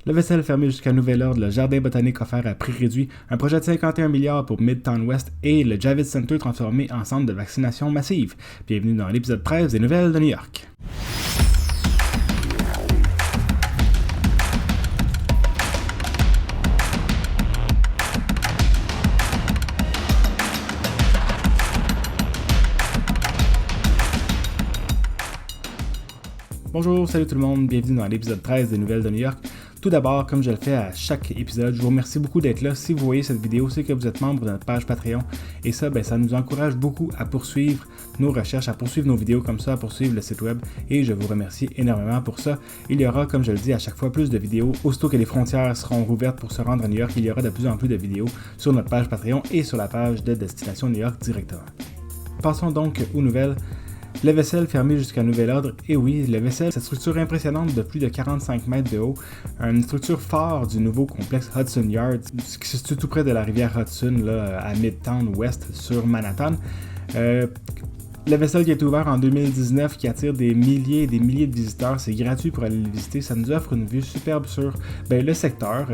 Le vaisselle fermé jusqu'à nouvel ordre, le jardin botanique offert à prix réduit, un projet de 51 milliards pour Midtown West et le Javits Center transformé en centre de vaccination massive. Bienvenue dans l'épisode 13 des Nouvelles de New York. Bonjour, salut tout le monde, bienvenue dans l'épisode 13 des Nouvelles de New York. Tout d'abord, comme je le fais à chaque épisode, je vous remercie beaucoup d'être là. Si vous voyez cette vidéo, c'est que vous êtes membre de notre page Patreon. Et ça, ça nous encourage beaucoup à poursuivre nos recherches, à poursuivre nos vidéos comme ça, à poursuivre le site web. Et je vous remercie énormément pour ça. Il y aura, comme je le dis, à chaque fois plus de vidéos. Aussitôt que les frontières seront rouvertes pour se rendre à New York, il y aura de plus en plus de vidéos sur notre page Patreon et sur la page de Destination New York directement. Passons donc aux nouvelles. Le vaisselle fermé jusqu'à nouvel ordre, et oui, le vaisselle, cette structure impressionnante de plus de 45 mètres de haut, une structure phare du nouveau complexe Hudson Yards, qui se situe tout près de la rivière Hudson, là, à Midtown West, sur Manhattan. Le vaisselle qui est ouvert en 2019, qui attire des milliers et des milliers de visiteurs, c'est gratuit pour aller le visiter, ça nous offre une vue superbe sur le secteur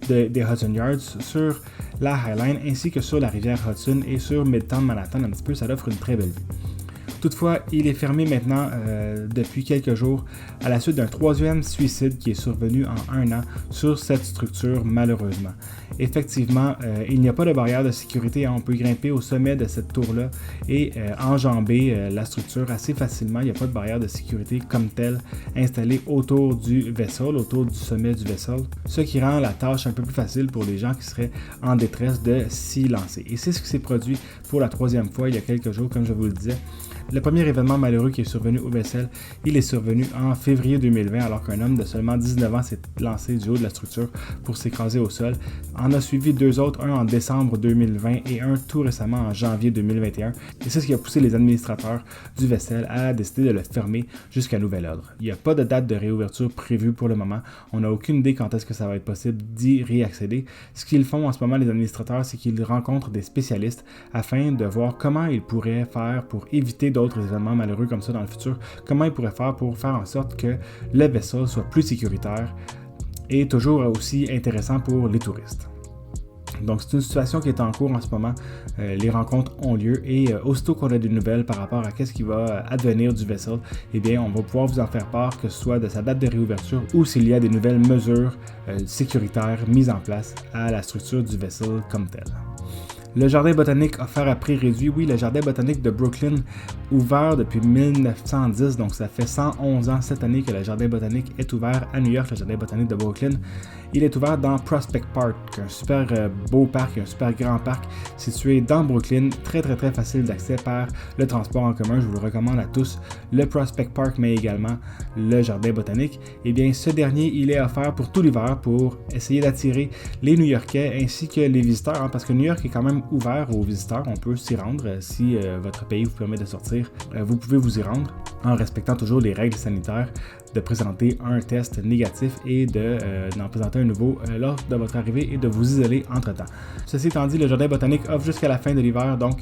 des Hudson Yards, sur la High Line, ainsi que sur la rivière Hudson et sur Midtown Manhattan un petit peu, ça offre une très belle vue. Toutefois, il est fermé maintenant depuis quelques jours à la suite d'un troisième suicide qui est survenu en 1 an sur cette structure malheureusement. Effectivement, il n'y a pas de barrière de sécurité, on peut grimper au sommet de cette tour-là et enjamber la structure assez facilement. Il n'y a pas de barrière de sécurité comme telle installée autour du vaisseau, autour du sommet du vaisseau, ce qui rend la tâche un peu plus facile pour les gens qui seraient en détresse de s'y lancer. Et c'est ce qui s'est produit pour la troisième fois il y a quelques jours, comme je vous le disais. Le premier événement malheureux qui est survenu au vaisselle, il est survenu en février 2020 alors qu'un homme de seulement 19 ans s'est lancé du haut de la structure pour s'écraser au sol. En a suivi 2 autres, un en décembre 2020 et un tout récemment en janvier 2021. Et c'est ce qui a poussé les administrateurs du vaisselle à décider de le fermer jusqu'à nouvel ordre. Il n'y a pas de date de réouverture prévue pour le moment. On n'a aucune idée quand est-ce que ça va être possible d'y réaccéder. Ce qu'ils font en ce moment, les administrateurs, c'est qu'ils rencontrent des spécialistes afin de voir comment ils pourraient faire pour éviter d'autres événements malheureux comme ça dans le futur, comment ils pourraient faire pour faire en sorte que le vaisseau soit plus sécuritaire et toujours aussi intéressant pour les touristes. Donc c'est une situation qui est en cours en ce moment, les rencontres ont lieu et aussitôt qu'on a des nouvelles par rapport à ce qui va advenir du vaisseau, eh bien on va pouvoir vous en faire part, que ce soit de sa date de réouverture ou s'il y a des nouvelles mesures sécuritaires mises en place à la structure du vaisseau comme tel. Le jardin botanique offert à prix réduit, oui, le jardin botanique de Brooklyn, ouvert depuis 1910, donc ça fait 111 ans cette année que le jardin botanique est ouvert à New York, le jardin botanique de Brooklyn. Il est ouvert dans Prospect Park, un super beau parc, un super grand parc situé dans Brooklyn, très très très facile d'accès par le transport en commun, je vous le recommande à tous, le Prospect Park mais également le jardin botanique. Et bien ce dernier, il est offert pour tout l'hiver pour essayer d'attirer les New-Yorkais ainsi que les visiteurs, parce que New York est quand même ouvert aux visiteurs, on peut s'y rendre si votre pays vous permet de sortir, vous pouvez vous y rendre en respectant toujours les règles sanitaires, de présenter un test négatif et d'en présenter un nouveau lors de votre arrivée et de vous isoler entre-temps. Ceci étant dit, le jardin botanique offre jusqu'à la fin de l'hiver, donc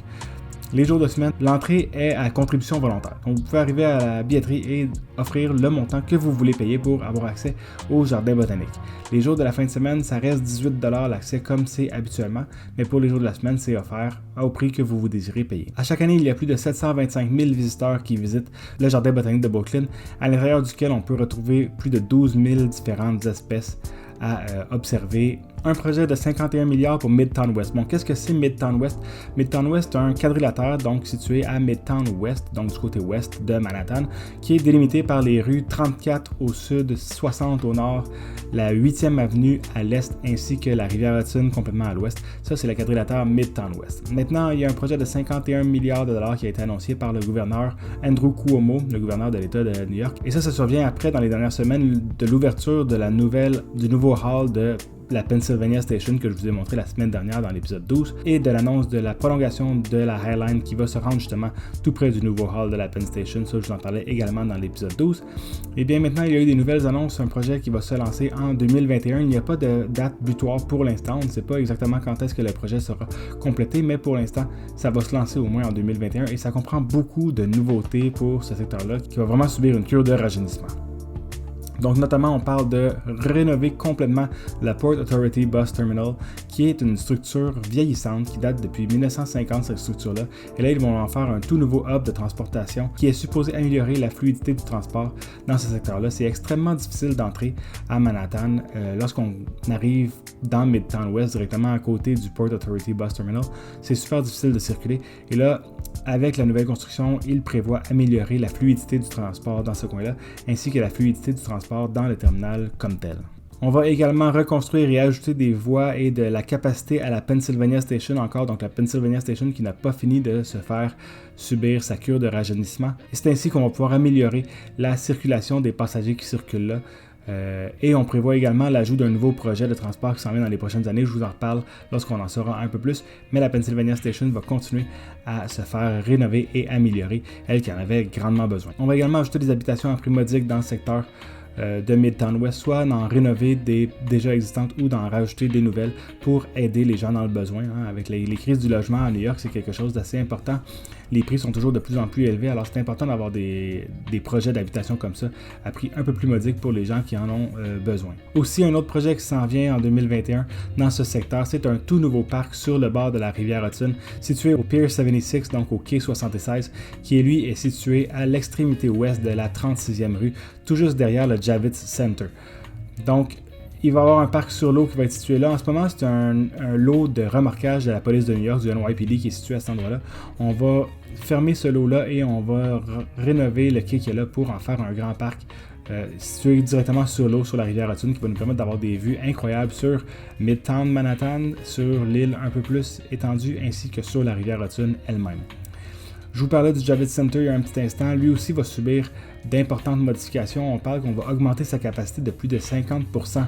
les jours de semaine, l'entrée est à contribution volontaire. Donc vous pouvez arriver à la billetterie et offrir le montant que vous voulez payer pour avoir accès au jardin botanique. Les jours de la fin de semaine, ça reste 18$ l'accès comme c'est habituellement, mais pour les jours de la semaine, c'est offert au prix que vous désirez payer. À chaque année, il y a plus de 725 000 visiteurs qui visitent le jardin botanique de Brooklyn, à l'intérieur duquel on peut retrouver plus de 12 000 différentes espèces à observer. Un projet de 51 milliards pour Midtown West. Bon, qu'est-ce que c'est Midtown West? Midtown West est un quadrilatère donc situé à Midtown West, donc du côté ouest de Manhattan, qui est délimité par les rues 34 au sud, 60 au nord, la 8e avenue à l'est, ainsi que la rivière Hudson complètement à l'ouest. Ça, c'est le quadrilatère Midtown West. Maintenant, il y a un projet de 51 milliards de dollars qui a été annoncé par le gouverneur Andrew Cuomo, le gouverneur de l'État de New York. Et ça survient après, dans les dernières semaines, de l'ouverture de du nouveau hall de la Pennsylvania Station que je vous ai montré la semaine dernière dans l'épisode 12 et de l'annonce de la prolongation de la High Line qui va se rendre justement tout près du nouveau hall de la Penn Station. Ça, je vous en parlais également dans l'épisode 12. Et bien maintenant, il y a eu des nouvelles annonces, un projet qui va se lancer en 2021. Il n'y a pas de date butoir pour l'instant. On ne sait pas exactement quand est-ce que le projet sera complété, mais pour l'instant, ça va se lancer au moins en 2021 et ça comprend beaucoup de nouveautés pour ce secteur-là qui va vraiment subir une cure de rajeunissement. Donc notamment, on parle de rénover complètement la Port Authority Bus Terminal, qui est une structure vieillissante qui date depuis 1950, cette structure-là. Et là, ils vont en faire un tout nouveau hub de transportation qui est supposé améliorer la fluidité du transport dans ce secteur-là. C'est extrêmement difficile d'entrer à Manhattan lorsqu'on arrive dans Midtown West, directement à côté du Port Authority Bus Terminal. C'est super difficile de circuler. Et là, avec la nouvelle construction, il prévoit améliorer la fluidité du transport dans ce coin-là, ainsi que la fluidité du transport dans le terminal comme tel. On va également reconstruire et ajouter des voies et de la capacité à la Pennsylvania Station encore, donc la Pennsylvania Station qui n'a pas fini de se faire subir sa cure de rajeunissement. Et c'est ainsi qu'on va pouvoir améliorer la circulation des passagers qui circulent là. Et on prévoit également l'ajout d'un nouveau projet de transport qui s'en vient dans les prochaines années. Je vous en reparle lorsqu'on en saura un peu plus. Mais la Pennsylvania Station va continuer à se faire rénover et améliorer, elle qui en avait grandement besoin. On va également ajouter des habitations à prix modique dans le secteur de Midtown West, soit d'en rénover des déjà existantes ou d'en rajouter des nouvelles pour aider les gens dans le besoin. Avec les crises du logement à New York, c'est quelque chose d'assez important. Les prix sont toujours de plus en plus élevés, alors c'est important d'avoir des projets d'habitation comme ça à prix un peu plus modique pour les gens qui en ont besoin. Aussi, un autre projet qui s'en vient en 2021 dans ce secteur, c'est un tout nouveau parc sur le bord de la rivière Hudson, situé au Pier 76, donc au quai 76, qui lui est situé à l'extrémité ouest de la 36e rue, tout juste derrière le Javits Center. Donc, il va y avoir un parc sur l'eau qui va être situé là. En ce moment, c'est un lot de remorquage de la police de New York, du NYPD, qui est situé à cet endroit-là. On va fermer ce lot-là et on va rénover le quai qui est là pour en faire un grand parc situé directement sur l'eau, sur la rivière Hudson, qui va nous permettre d'avoir des vues incroyables sur Midtown Manhattan, sur l'île un peu plus étendue, ainsi que sur la rivière Hudson elle-même. Je vous parlais du Javits Center il y a un petit instant. Lui aussi va subir d'importantes modifications. On parle qu'on va augmenter sa capacité de plus de 50%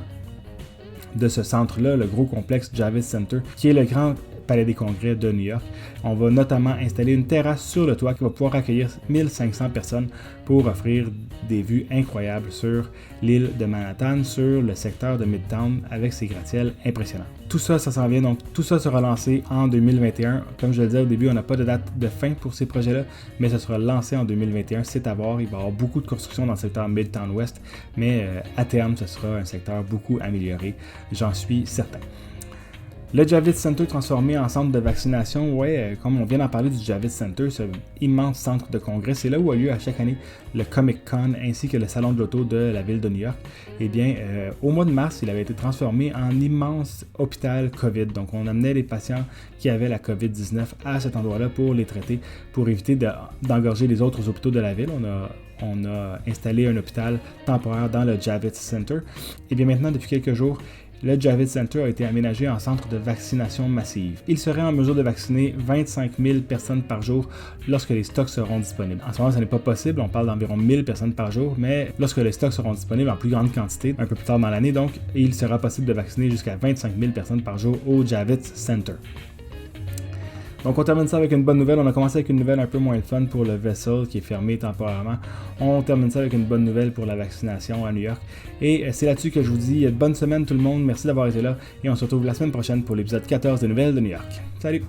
de ce centre-là, le gros complexe Javits Center, qui est le grand palais des congrès de New York. On va notamment installer une terrasse sur le toit qui va pouvoir accueillir 1500 personnes pour offrir des vues incroyables sur l'île de Manhattan, sur le secteur de Midtown avec ses gratte-ciels impressionnants. Tout ça, ça s'en vient, donc tout ça sera lancé en 2021. Comme je le disais au début, on n'a pas de date de fin pour ces projets-là, mais ça sera lancé en 2021. C'est à voir, il va y avoir beaucoup de construction dans le secteur Midtown West, mais à terme, ce sera un secteur beaucoup amélioré, j'en suis certain. Le Javits Center transformé en centre de vaccination, comme on vient d'en parler du Javits Center, ce immense centre de congrès, c'est là où a lieu à chaque année le Comic Con ainsi que le salon de l'auto de la ville de New York. Eh bien, au mois de mars, il avait été transformé en immense hôpital COVID. Donc, on amenait les patients qui avaient la COVID-19 à cet endroit-là pour les traiter, pour éviter d'engorger les autres hôpitaux de la ville. On a installé un hôpital temporaire dans le Javits Center. Et bien maintenant, depuis quelques jours, le Javits Center a été aménagé en centre de vaccination massive. Il serait en mesure de vacciner 25 000 personnes par jour lorsque les stocks seront disponibles. En ce moment, ce n'est pas possible, on parle d'environ 1000 personnes par jour, mais lorsque les stocks seront disponibles en plus grande quantité, un peu plus tard dans l'année donc, il sera possible de vacciner jusqu'à 25 000 personnes par jour au Javits Center. Donc on termine ça avec une bonne nouvelle. On a commencé avec une nouvelle un peu moins fun pour le Vessel qui est fermé temporairement. On termine ça avec une bonne nouvelle pour la vaccination à New York. Et c'est là-dessus que je vous dis bonne semaine tout le monde. Merci d'avoir été là et on se retrouve la semaine prochaine pour l'épisode 14 des Nouvelles de New York. Salut!